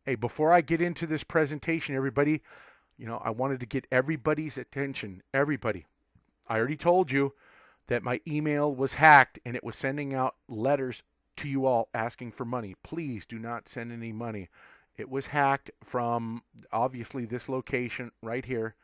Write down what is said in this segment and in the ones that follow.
Hey, before I get into this presentation, everybody, I wanted to get everybody's attention. Everybody. I already told you that my email was hacked and it was sending out letters to you all asking for money. Please do not send any money. It was hacked from obviously this location right here.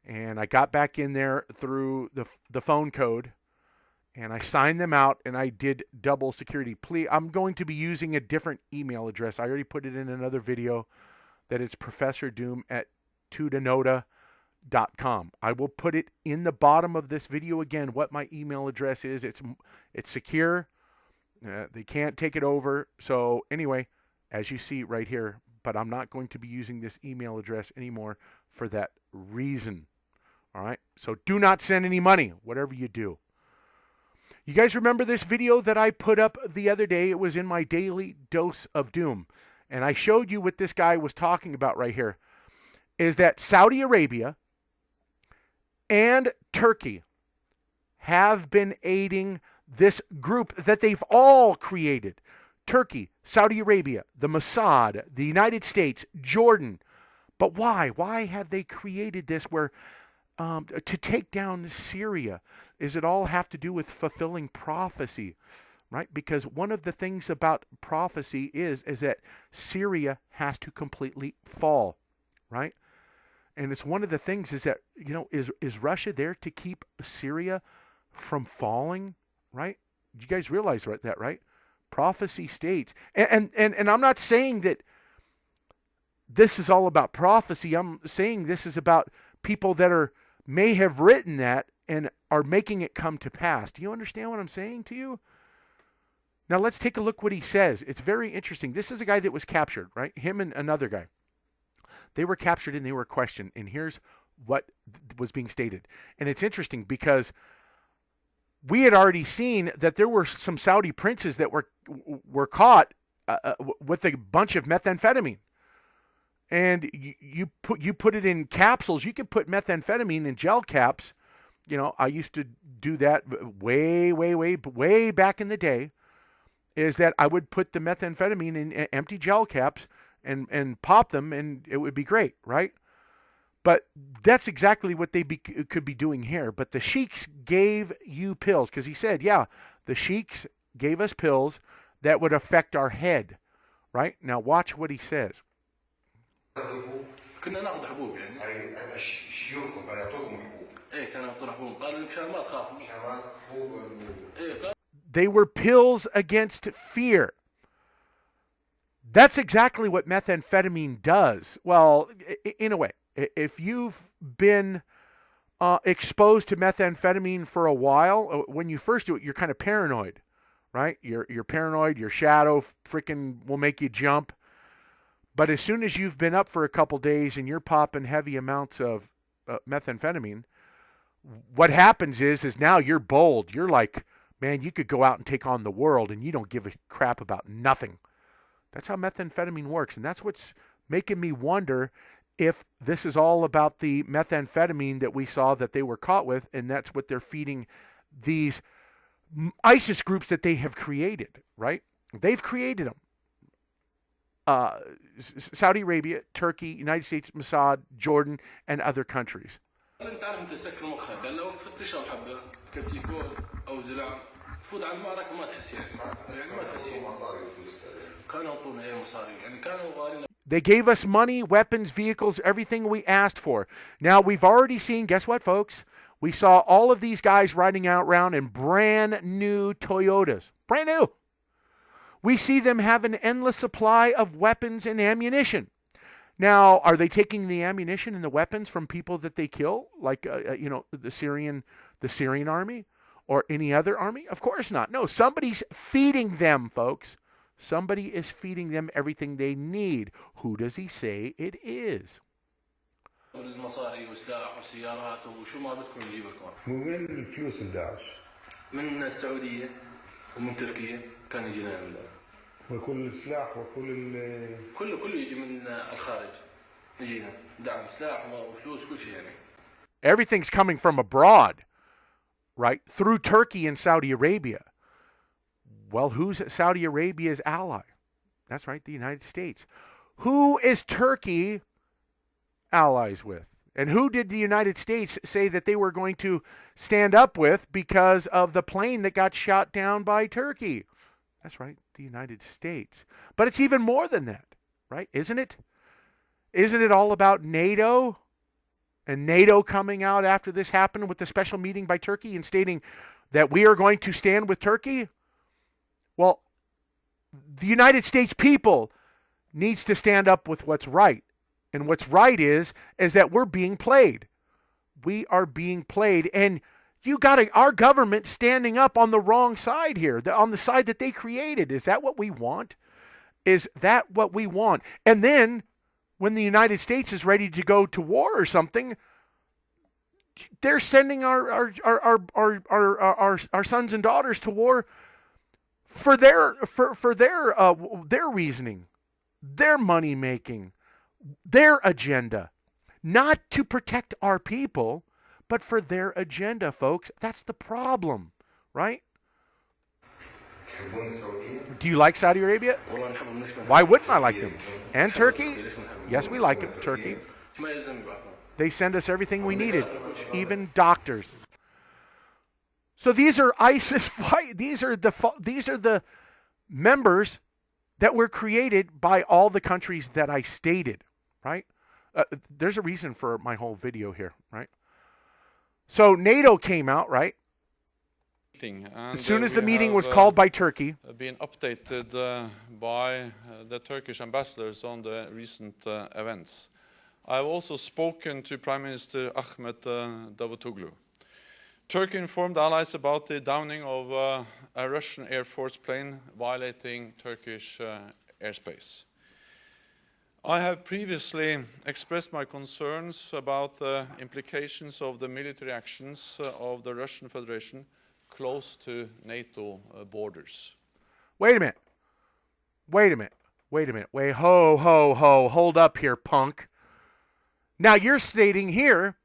And I got back in there through the phone code and I signed them out and I did double security. Please, I'm going to be using a different email address. I already put it in another video that it's Professor Doom at tudanota.com. I will put it in the bottom of this video again what my email address is. It's secure. They can't take it over. So anyway, as you see right here, but I'm not going to be using this email address anymore for that reason. All right. So do not send any money, whatever you do. You guys remember this video that I put up the other day? It was in my daily dose of doom. And I showed you what this guy was talking about right here. Is that Saudi Arabia and Turkey have been aiding this group that they've all created. Turkey, Saudi Arabia, the Mossad, the United States, Jordan. But why? Why have they created this where to take down Syria? Is it all have to do with fulfilling prophecy, right? Because one of the things about prophecy is that Syria has to completely fall, right? And it's one of the things is that, is Russia there to keep Syria from falling, right? You guys realize that, right? Prophecy states, and I'm not saying that this is all about prophecy. I'm saying this is about people that may have written that and are making it come to pass. Do you understand what I'm saying to you? Now let's take a look what he says. It's very interesting. This is a guy that was captured, right? Him and another guy. They were captured and they were questioned. And here's what was being stated. And it's interesting because we had already seen that there were some Saudi princes that were caught with a bunch of methamphetamine. And you put it in capsules. You can put methamphetamine in gel caps. I used to do that way back in the day. Is that I would put the methamphetamine in empty gel caps and pop them, and it would be great, right? But that's exactly what they could be doing here. But the sheiks gave you pills because he said, yeah, the sheiks gave us pills that would affect our head, right? Now watch what he says. كنا ناخذ حبوب يعني اي شيوخكم كانوا يعطوكم حبوب ايه كانوا يعطونا حبوب قالوا مشان ما تخافوا مشان ما تخافوا ايه They were pills against fear. That's exactly what methamphetamine does. Well, in a way, if you've been exposed to methamphetamine for a while, when you first do it, you're kind of paranoid, right? You're paranoid. Your shadow freaking will make you jump. But as soon as you've been up for a couple days and you're popping heavy amounts of methamphetamine, what happens is now you're bold. You're like, man, you could go out and take on the world and you don't give a crap about nothing. That's how methamphetamine works. And that's what's making me wonder if this is all about the methamphetamine that we saw that they were caught with, and that's what they're feeding these ISIS groups that they have created, right? They've created them. Saudi Arabia, Turkey, United States, Mossad, Jordan, and other countries. They gave us money, weapons, vehicles, everything we asked for. Now, we've already seen, guess what, folks? We saw all of these guys riding out around in brand new Toyotas. Brand new. We see them have an endless supply of weapons and ammunition. Now, are they taking the ammunition and the weapons from people that they kill, like the Syrian army or any other army? Of course not. No, somebody's feeding them, folks. Somebody is feeding them everything they need. Who does he say it is? من وين الفلوس الداعش؟ من السعودية ومن تركيا كان يجينا من وكل السلاح وكل كله يجي من الخارج يجينا دعم سلاح وفلوس كل شيء يعني. Everything's coming from abroad, right? Through Turkey and Saudi Arabia. Well, who's Saudi Arabia's ally? That's right, the United States. Who is Turkey allies with? And who did the United States say that they were going to stand up with because of the plane that got shot down by Turkey? That's right, the United States. But it's even more than that, right? Isn't it? Isn't it all about NATO? And NATO coming out after this happened with the special meeting by Turkey and stating that we are going to stand with Turkey? Well, the United States people needs to stand up with what's right. And what's right is that we're being played. We are being played. And you got our government standing up on the wrong side here, on the side that they created. Is that what we want? Is that what we want? And then when the United States is ready to go to war or something, they're sending our sons and daughters to war for their reasoning, their money making, their agenda, not to protect our people, but for their agenda, folks. That's the problem, right? Do you like Saudi Arabia? Why wouldn't I like them? And Turkey? Yes, we like it, Turkey. They send us everything we needed, even doctors. So these are ISIS these are the members that were created by all the countries that I stated, right? There's a reason for my whole video here, right? So NATO came out, right? As soon as the meeting was called by Turkey, been updated by the Turkish ambassadors on the recent events. I've also spoken to Prime Minister Ahmet Davutoglu. Turkey informed allies about the downing of a Russian Air Force plane violating Turkish airspace. I have previously expressed my concerns about the implications of the military actions of the Russian Federation close to NATO borders. Wait a minute. Wait, hold up here, punk. Now you're stating here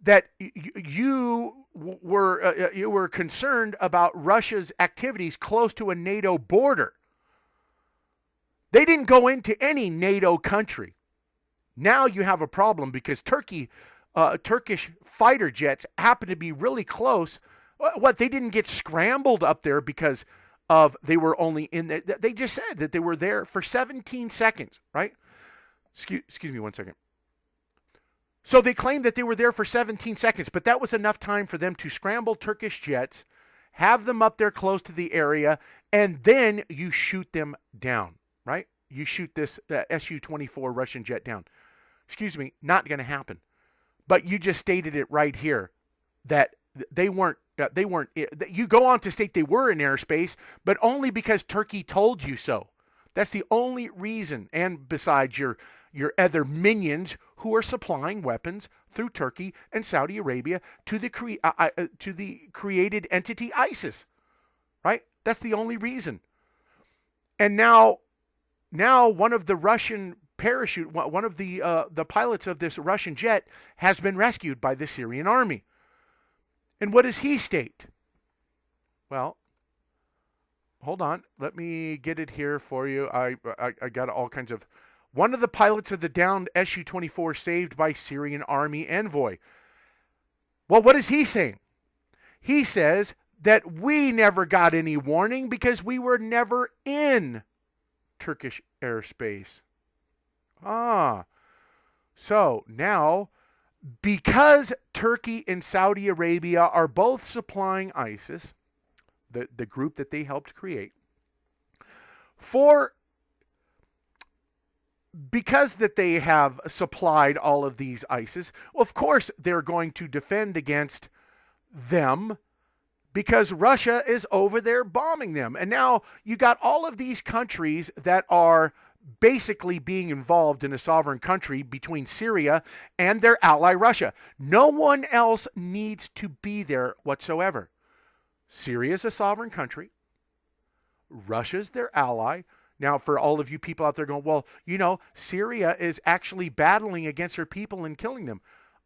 that you were concerned about Russia's activities close to a NATO border. They didn't go into any NATO country. Now you have a problem because Turkish fighter jets happen to be really close. What, they didn't get scrambled up there because of they were only in there. They just said that they were there for 17 seconds, right? Excuse me 1 second. So they claimed that they were there for 17 seconds, but that was enough time for them to scramble Turkish jets, have them up there close to the area, and then you shoot them down, right? You shoot this Su-24 Russian jet down. Excuse me, not going to happen. But you just stated it right here that they weren't, you go on to state they were in airspace, but only because Turkey told you so. That's the only reason. And besides your other minions who are supplying weapons through Turkey and Saudi Arabia to the created entity ISIS, right? That's the only reason. And now one of the Russian one of the pilots of this Russian jet has been rescued by the Syrian army. And what does he state? Well, hold on. Let me get it here for you. I got all kinds of... One of the pilots of the downed Su-24 saved by Syrian army envoy. Well, what is he saying? He says that we never got any warning because we were never in Turkish airspace. So now, because Turkey and Saudi Arabia are both supplying ISIS, the group that they helped create, because that they have supplied all of these ISIS, well, of course they're going to defend against them because Russia is over there bombing them. And now you got all of these countries that are basically being involved in a sovereign country between Syria and their ally Russia. No one else needs to be there whatsoever. Syria is a sovereign country. Russia's their ally. Now, for all of you people out there going, well, you know, Syria is actually battling against her people and killing them.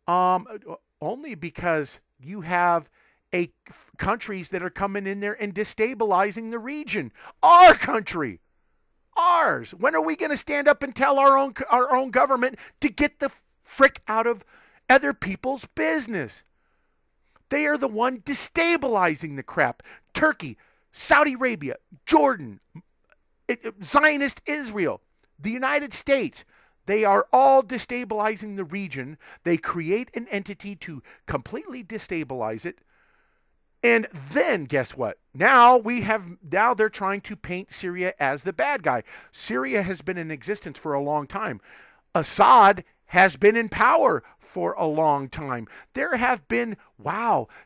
Only because you have countries that are coming in there and destabilizing the region. Our country. ours. When are we going to stand up and tell our own government to get the frick out of other people's business? They are the one destabilizing the crap. Turkey, Saudi Arabia, Jordan, Zionist Israel, the United States. They are all destabilizing the region. They create an entity to completely destabilize it. And then guess what? Now they're trying to paint Syria as the bad guy. Syria has been in existence for a long time. Assad has been in power for a long time. There have been,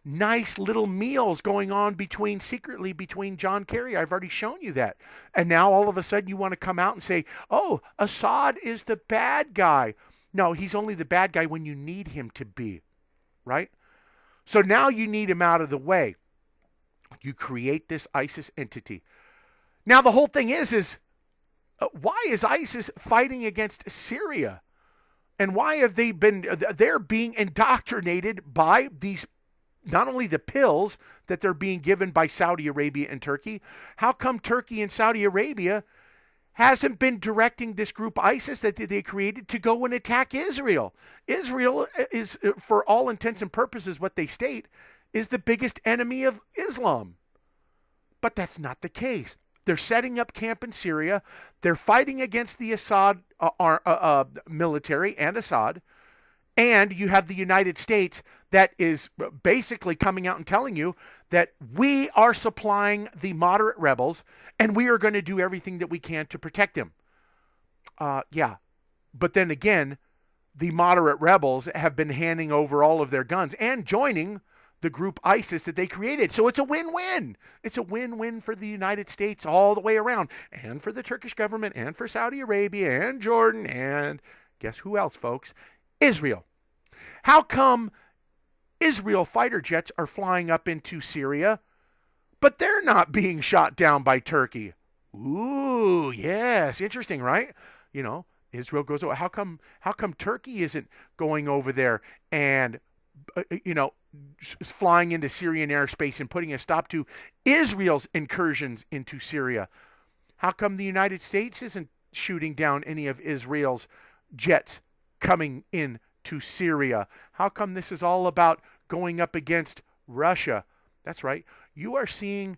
nice little meals going on secretly between John Kerry. I've already shown you that. And now all of a sudden you want to come out and say, oh, Assad is the bad guy. No, he's only the bad guy when you need him to be, right? So now you need him out of the way. You create this ISIS entity. Now the whole thing is why is ISIS fighting against Syria? And why have they're being indoctrinated by these, not only the pills that they're being given by Saudi Arabia and Turkey. How come Turkey and Saudi Arabia hasn't been directing this group ISIS that they created to go and attack Israel? Israel is, for all intents and purposes, what they state, is the biggest enemy of Islam. But that's not the case. They're setting up camp in Syria. They're fighting against the Assad military and Assad. And you have the United States that is basically coming out and telling you that we are supplying the moderate rebels and we are going to do everything that we can to protect them. But then again, the moderate rebels have been handing over all of their guns and joining the group ISIS that they created. So it's a win-win. It's a win-win for the United States all the way around, and for the Turkish government, and for Saudi Arabia, and Jordan, and guess who else, folks? Israel. How come Israel fighter jets are flying up into Syria, but they're not being shot down by Turkey? Ooh, yes. Interesting, right? You know, Israel goes, how come Turkey isn't going over there and, flying into Syrian airspace and putting a stop to Israel's incursions into Syria? How come the United States isn't shooting down any of Israel's jets coming in to Syria? How come this is all about going up against Russia? That's right. You are seeing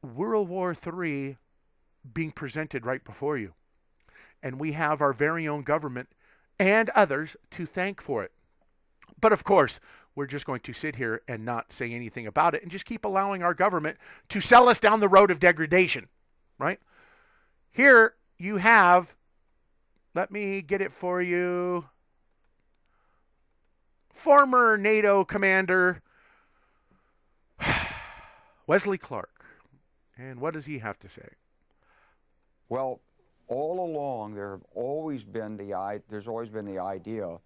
World War III being presented right before you. And we have our very own government and others to thank for it. But of course, we're just going to sit here and not say anything about it and just keep allowing our government to sell us down the road of degradation, right? Here you have, let me get it for you, former NATO commander Wesley Clark. And what does he have to say? Well, all along there's always been the idea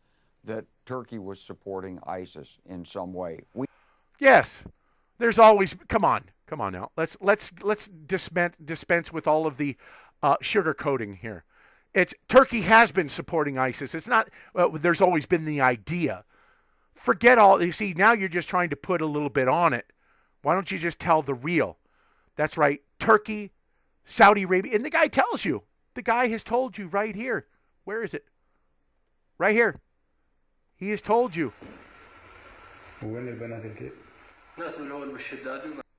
that Turkey was supporting ISIS in some way. Yes, there's always. Come on now. Let's dispense with all of the sugarcoating here. It's Turkey has been supporting ISIS. It's not. There's always been the idea. Forget all. You see, now you're just trying to put a little bit on it. Why don't you just tell the real? That's right. Turkey, Saudi Arabia, and the guy tells you. The guy has told you right here. Where is it? Right here. He has told you.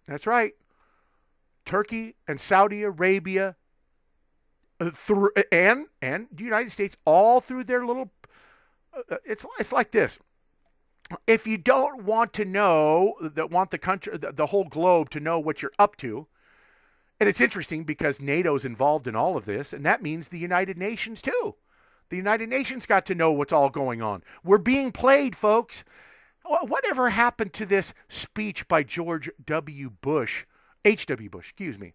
That's right. Turkey and Saudi Arabia and the United States, all through their little. It's like this. If you don't want to know, want the country, the whole globe to know what you're up to, and it's interesting because NATO's involved in all of this, and that means the United Nations too. The United Nations got to know what's all going on. We're being played, folks. Whatever happened to this speech by George W. Bush, H.W. Bush, excuse me,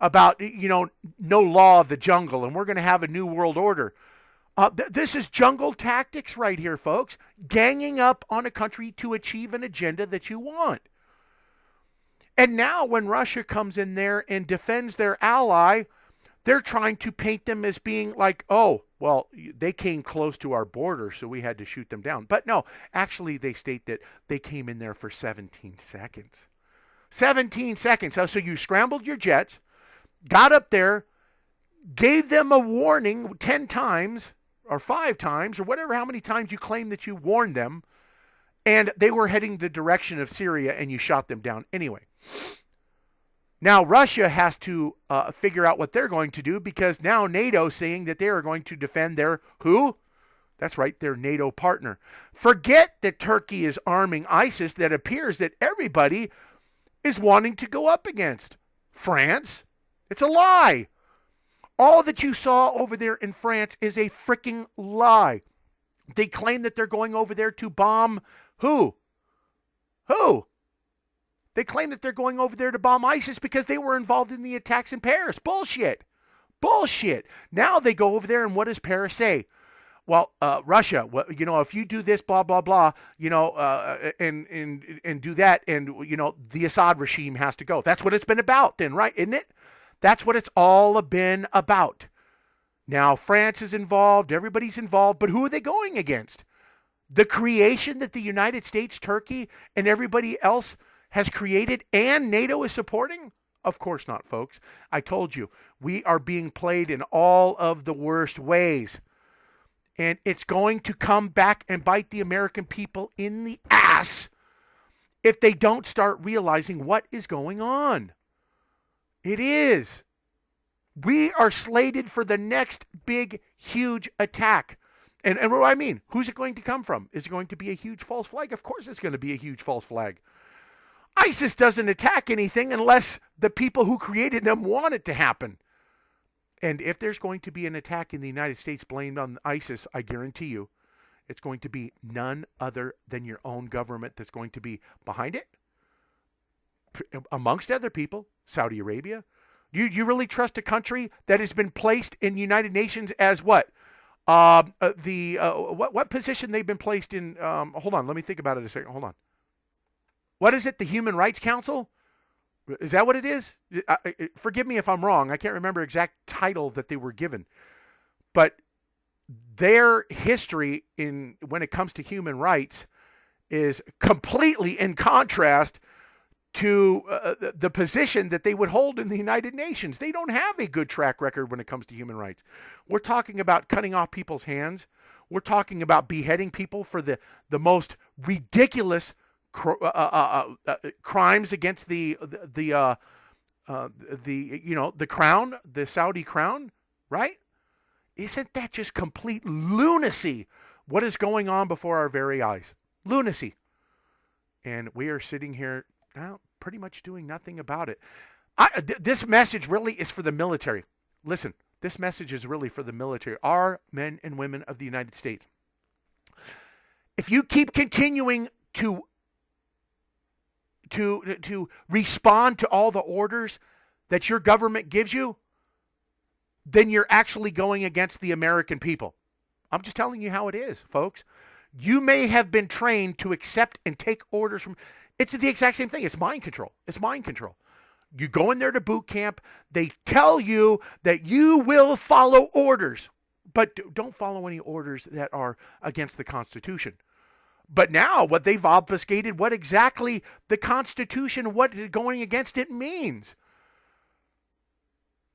about, no law of the jungle, and we're going to have a new world order. This is jungle tactics right here, folks. Ganging up on a country to achieve an agenda that you want. And now when Russia comes in there and defends their ally, they're trying to paint them as being like, oh, well, they came close to our border, so we had to shoot them down. But no, actually, they state that they came in there for 17 seconds. 17 seconds. So you scrambled your jets, got up there, gave them a warning 10 times or 5 times or whatever, how many times you claim that you warned them, and they were heading the direction of Syria and you shot them down anyway. Now Russia has to figure out what they're going to do, because now NATO's saying that they are going to defend their who? That's right, their NATO partner. Forget that Turkey is arming ISIS that appears that everybody is wanting to go up against. France? It's a lie. All that you saw over there in France is a freaking lie. They claim that they're going over there to bomb who? Who? They claim that they're going over there to bomb ISIS because they were involved in the attacks in Paris. Bullshit. Bullshit. Now they go over there, and what does Paris say? Well, Russia, well, you know, if you do this, blah, blah, blah, you know, and do that, and, you know, the Assad regime has to go. That's what it's been about then, right? Isn't it? That's what it's all been about. Now, France is involved. Everybody's involved. But who are they going against? The creation that the United States, Turkey, and everybody else has created and NATO is supporting? Of course not, folks. I told you, we are being played in all of the worst ways. And it's going to come back and bite the American people in the ass if they don't start realizing what is going on. It is. We are slated for the next big, huge attack. And what do I mean? Who's it going to come from? Is it going to be a huge false flag? Of course it's going to be a huge false flag. ISIS doesn't attack anything unless the people who created them want it to happen. And if there's going to be an attack in the United States blamed on ISIS, I guarantee you, it's going to be none other than your own government that's going to be behind it. Amongst other people, Saudi Arabia. You really trust a country that has been placed in the United Nations as what? What position they've been placed in? Hold on, let me think about it a second. Hold on. What is it? The Human Rights Council? Is that what it is? Forgive me if I'm wrong. I can't remember exact title that they were given. But their history when it comes to human rights is completely in contrast to the position that they would hold in the United Nations. They don't have a good track record when it comes to human rights. We're talking about cutting off people's hands. We're talking about beheading people for the most ridiculous crimes against the crown, the Saudi crown, right? Isn't that just complete lunacy? What is going on before our very eyes? Lunacy. And we are sitting here now, pretty much doing nothing about it. This message really is for the military. Listen, this message is really for the military, our men and women of the United States. If you keep continuing to respond to all the orders that your government gives you, then you're actually going against the American people. I'm just telling you how it is, folks. You may have been trained to accept and take orders from... It's the exact same thing. It's mind control. It's mind control. You go in there to boot camp. They tell you that you will follow orders, but don't follow any orders that are against the Constitution. But now what they've obfuscated, what exactly the Constitution, what going against it means.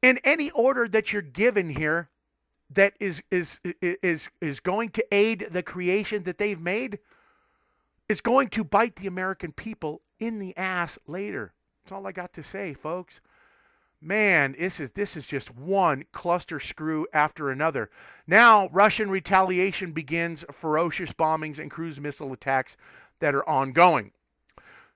And any order that you're given here that is going to aid the creation that they've made is going to bite the American people in the ass later. That's all I got to say, folks. Man, this is just one cluster screw after another. Now, Russian retaliation begins, ferocious bombings and cruise missile attacks that are ongoing.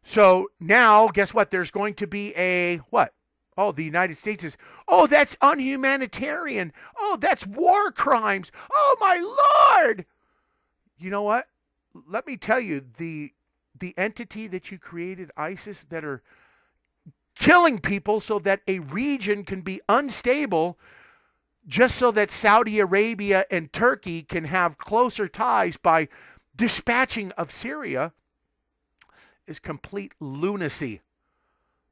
So now, guess what? There's going to be a, what? Oh, the United States is, oh, that's unhumanitarian. Oh, that's war crimes. Oh, my Lord. You know what? Let me tell you, the entity that you created, ISIS, that are killing people so that a region can be unstable, just so that Saudi Arabia and Turkey can have closer ties by dispatching of Syria, is complete lunacy.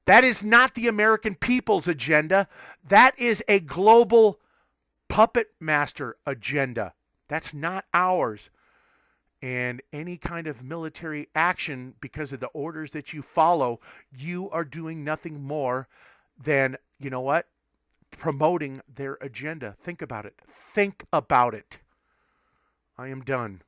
That is not the American people's agenda. That is a global puppet master agenda. That's not ours. And any kind of military action because of the orders that you follow, you are doing nothing more than, you know what? promoting their agenda. Think about it. Think about it. I am done.